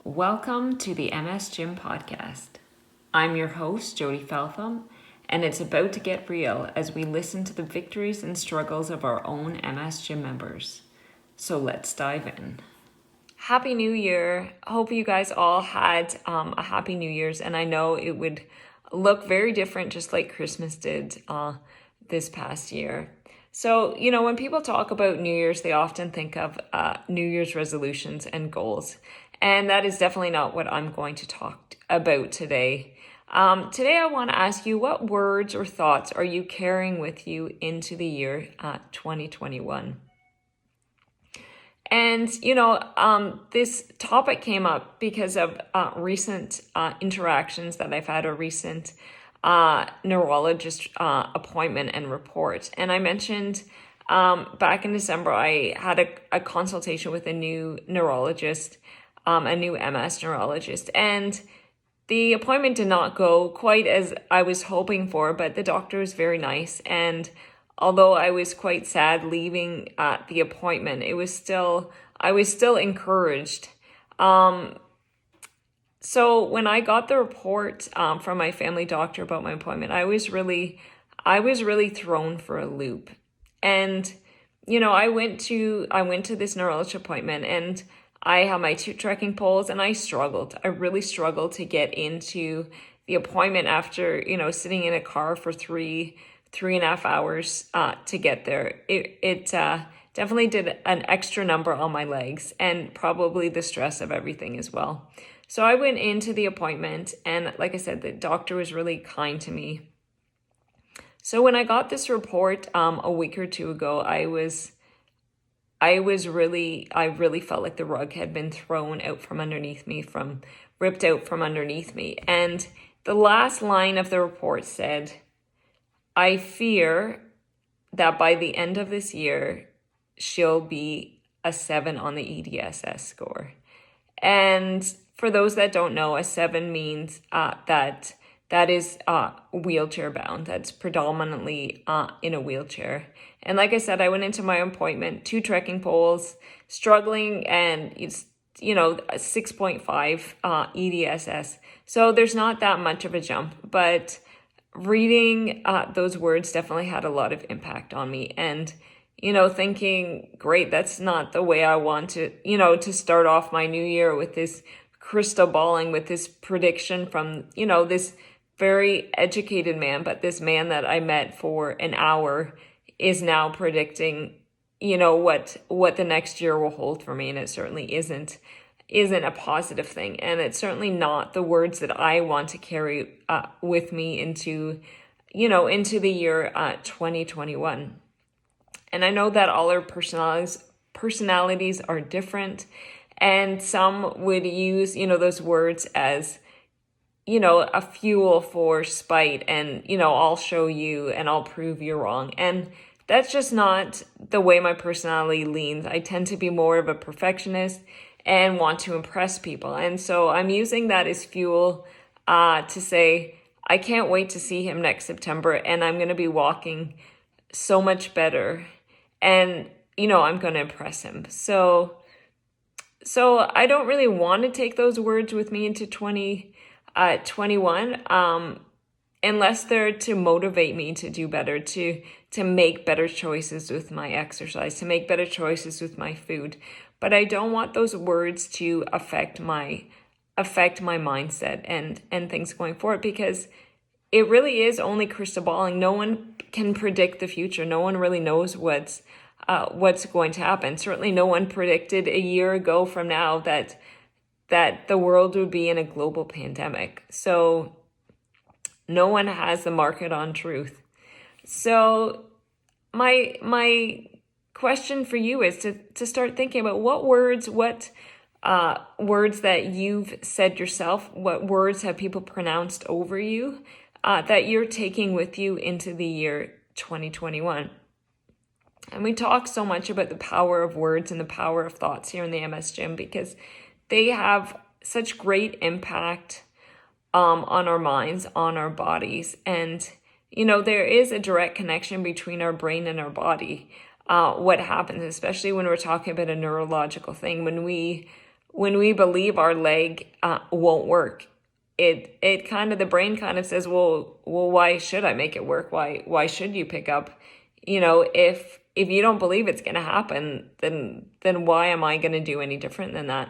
Welcome to the MS Gym podcast. I'm your host, Jody Feltham, and it's about to get real as we listen to the victories and struggles of our own MS Gym members. So let's dive in. Happy New Year. Hope you guys all had a happy New Year's, and I know it would look very different just like Christmas did this past year. So, when people talk about New Year's, they often think of New Year's resolutions and goals. And that is definitely not what I'm going to talk about today. Today, I want to ask you, what words or thoughts are you carrying with you into the year 2021? And, this topic came up because of recent interactions that I've had, a recent neurologist appointment and report. And I mentioned back in December, I had a consultation with a new neurologist, a new MS neurologist, and the appointment did not go quite as I was hoping for, but the doctor was very nice. And although I was quite sad leaving the appointment, I was still encouraged. So when I got the report from my family doctor about my appointment, I was really thrown for a loop. And I went to this neurologist appointment, and I had my 2 trekking poles, and I really struggled to get into the appointment after sitting in a car for three and a half hours to get there. It definitely did an extra number on my legs, and probably the stress of everything as well. So I went into the appointment, and like I said, the doctor was really kind to me. So when I got this report a week or two ago, I really felt like the rug had been thrown out from underneath me, ripped out from underneath me. And the last line of the report said, "I fear that by the end of this year, she'll be a 7 on the EDSS score." And for those that don't know, a 7 means that is wheelchair bound. That's predominantly in a wheelchair. And like I said, I went into my appointment, 2 trekking poles, struggling, and it's 6.5 EDSS. So there's not that much of a jump, but reading those words definitely had a lot of impact on me. And thinking, great, that's not the way I want to start off my new year, with this crystal balling, with this prediction from, this very educated man, but this man that I met for an hour is now predicting, what the next year will hold for me. And it certainly isn't a positive thing. And it's certainly not the words that I want to carry with me into the year 2021. And I know that all our personalities are different, and some would use, those words as, a fuel for spite, and, I'll show you and I'll prove you're wrong. And that's just not the way my personality leans. I tend to be more of a perfectionist and want to impress people. And so I'm using that as fuel to say, I can't wait to see him next September, and I'm going to be walking so much better. And, I'm going to impress him. So I don't really want to take those words with me into 2021, unless they're to motivate me to do better, to make better choices with my exercise, to make better choices with my food. But I don't want those words to affect my mindset and things going forward, because it really is only crystal balling. No one can predict the future. No one really knows what's going to happen. Certainly no one predicted a year ago from now that the world would be in a global pandemic. So no one has the market on truth. So my question for you is to start thinking about what words that you've said yourself, what words have people pronounced over you that you're taking with you into the year 2021. And we talk so much about the power of words and the power of thoughts here in the MS Gym, because they have such great impact on our minds, on our bodies. And, there is a direct connection between our brain and our body. What happens, especially when we're talking about a neurological thing, when we when we believe our leg won't work, it kind of, the brain kind of says, well, why should I make it work? Why should you pick up? If you don't believe it's going to happen, then why am I going to do any different than that?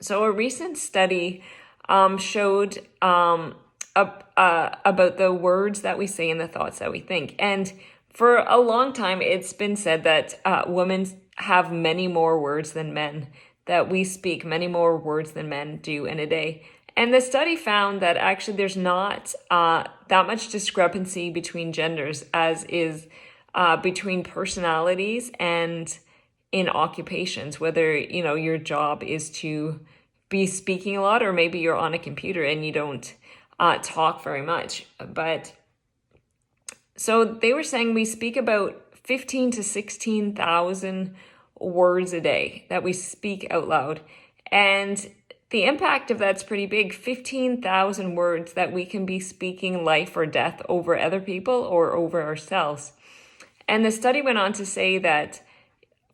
So a recent study showed about the words that we say and the thoughts that we think. And for a long time, it's been said that women have many more words than men, that we speak many more words than men do in a day. And the study found that actually there's not that much discrepancy between genders as is between personalities and in occupations, whether, your job is to be speaking a lot, or maybe you're on a computer and you don't talk very much. But so they were saying we speak about 15 to 16,000 words a day that we speak out loud. And the impact of that's pretty big. 15,000 words that we can be speaking life or death over other people or over ourselves. And the study went on to say that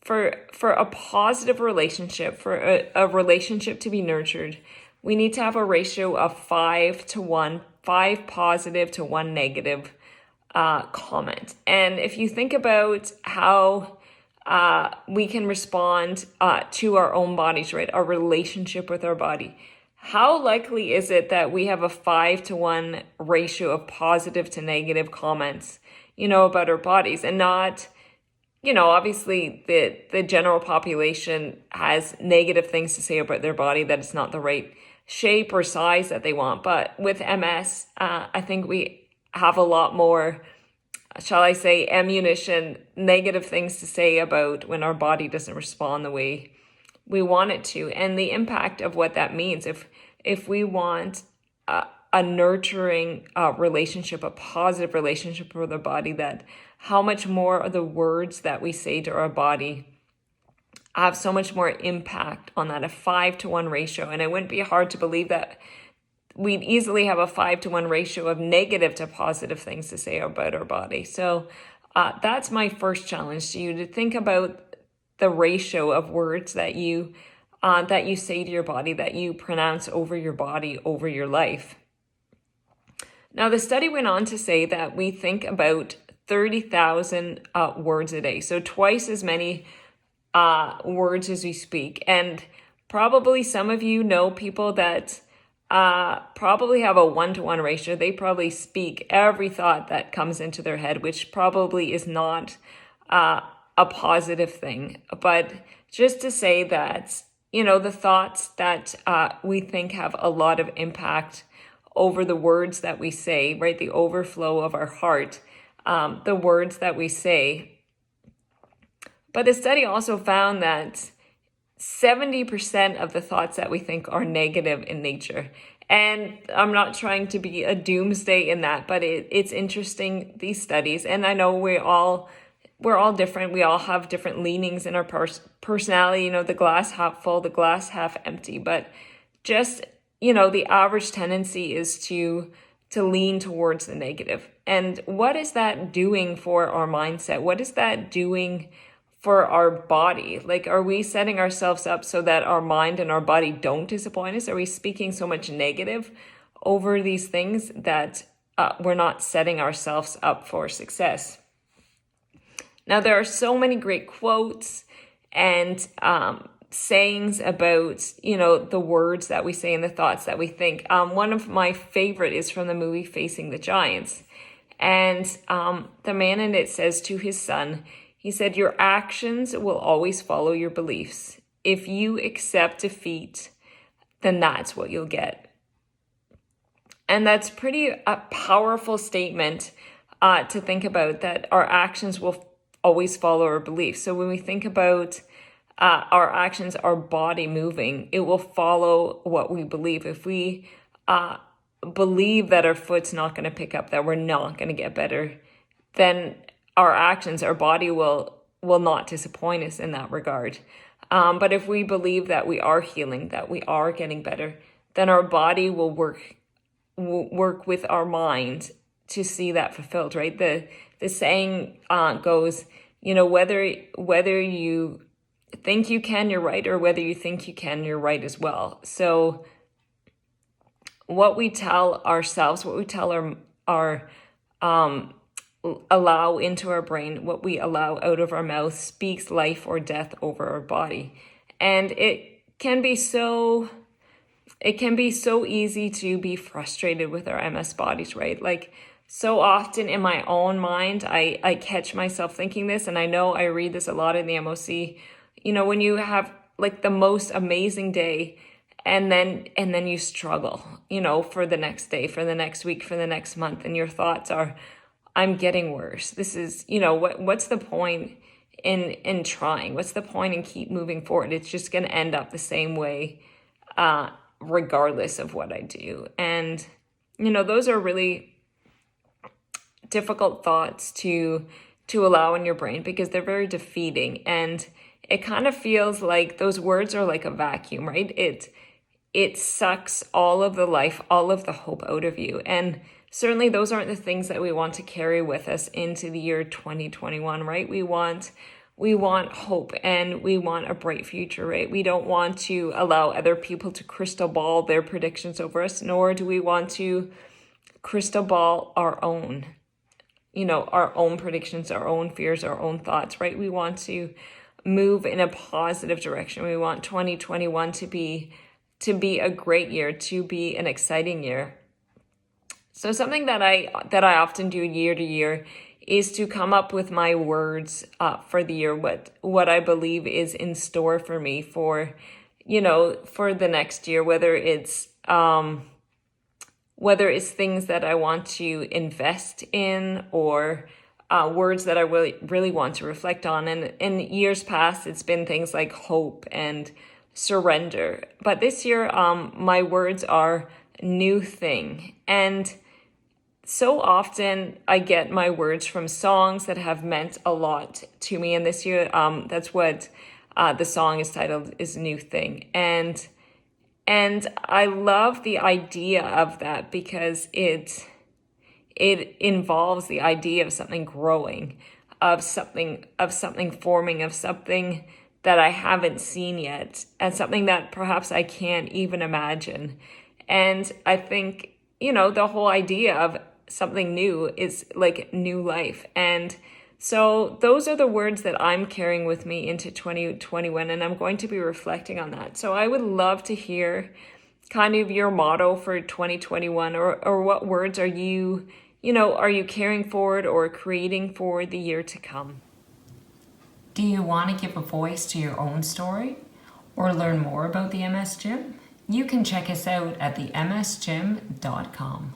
for a positive relationship, for a relationship to be nurtured, we need to have a ratio of 5 to 1, 5 positive to 1 negative comment. And if you think about how we can respond to our own bodies, right? Our relationship with our body. How likely is it that we have a 5 to 1 ratio of positive to negative comments, about our bodies, and not, obviously the general population has negative things to say about their body, that it's not the right shape or size that they want. But with MS, I think we have a lot more, shall I say, ammunition, negative things to say about when our body doesn't respond the way we want it to, and the impact of what that means. If we want a nurturing relationship, a positive relationship with our body, that how much more of the words that we say to our body have so much more impact on that, a 5 to 1 ratio. And it wouldn't be hard to believe that we'd easily have a 5 to 1 ratio of negative to positive things to say about our body. So that's my first challenge to you, to think about the ratio of words that you say to your body, that you pronounce over your body, over your life. Now, the study went on to say that we think about 30,000 words a day, so twice as many words as we speak. And probably some of you know people that probably have a 1-to-1 ratio. They probably speak every thought that comes into their head, which probably is not a positive thing. But just to say that, the thoughts that we think have a lot of impact over the words that we say, right? The overflow of our heart, the words that we say. But the study also found that 70% of the thoughts that we think are negative in nature. And I'm not trying to be a doomsday in that, but it's interesting, these studies. And I know we're all different. We all have different leanings in our personality, the glass half full, the glass half empty. But just, the average tendency is to lean towards the negative. And what is that doing for our mindset? What is that doing for our body? Like, are we setting ourselves up so that our mind and our body don't disappoint us? Are we speaking so much negative over these things that we're not setting ourselves up for success? Now, there are so many great quotes and sayings about, the words that we say and the thoughts that we think. One of my favorite is from the movie Facing the Giants. And the man in it says to his son, he said, "Your actions will always follow your beliefs. If you accept defeat, then that's what you'll get." And that's pretty a powerful statement to think about, that our actions will always follow our beliefs. So when we think about our actions, our body moving, it will follow what we believe. If we believe that our foot's not going to pick up, that we're not going to get better, then our actions, our body will not disappoint us in that regard. But if we believe that we are healing, that we are getting better, then our body will work with our mind to see that fulfilled, right? The saying goes, whether you think you can, you're right, or whether you think you can, you're right as well. So what we tell ourselves, what we tell our allow into our brain, what we allow out of our mouth speaks life or death over our body. And it can be so easy to be frustrated with our MS bodies, right? Like, so often in my own mind, I catch myself thinking this, and I know I read this a lot in the MOC. You know, when you have like the most amazing day, and then you struggle, you know, for the next day, for the next week, for the next month, and your thoughts are, I'm getting worse. This is, you know, what's the point in trying? What's the point in keep moving forward? It's just going to end up the same way, regardless of what I do. And, you know, those are really difficult thoughts to allow in your brain, because they're very defeating, and it kind of feels like those words are like a vacuum, right? It sucks all of the life, all of the hope out of you. And certainly those aren't the things that we want to carry with us into the year 2021, right? We want hope, and we want a bright future, right? We don't want to allow other people to crystal ball their predictions over us, nor do we want to crystal ball our own, you know, our own predictions, our own fears, our own thoughts, right? We want to move in a positive direction. We want 2021 to be a great year, to be an exciting year. So something that I often do year to year is to come up with my words for the year, what I believe is in store for me for, you know, for the next year, whether it's things that I want to invest in, or words that I really want to reflect on. And in years past, it's been things like hope and surrender. But this year, my words are new thing. And so often I get my words from songs that have meant a lot to me. And this year, that's what the song is titled, is New Thing. And I love the idea of that, because it involves the idea of something growing, of something forming, of something that I haven't seen yet, and something that perhaps I can't even imagine. And I think, you know, the whole idea of something new is like new life. And so those are the words that I'm carrying with me into 2021, and I'm going to be reflecting on that. So I would love to hear kind of your motto for 2021, or what words are you carrying forward or creating for the year to come? Do you want to give a voice to your own story or learn more about the MS Gym? You can check us out at themsgym.com.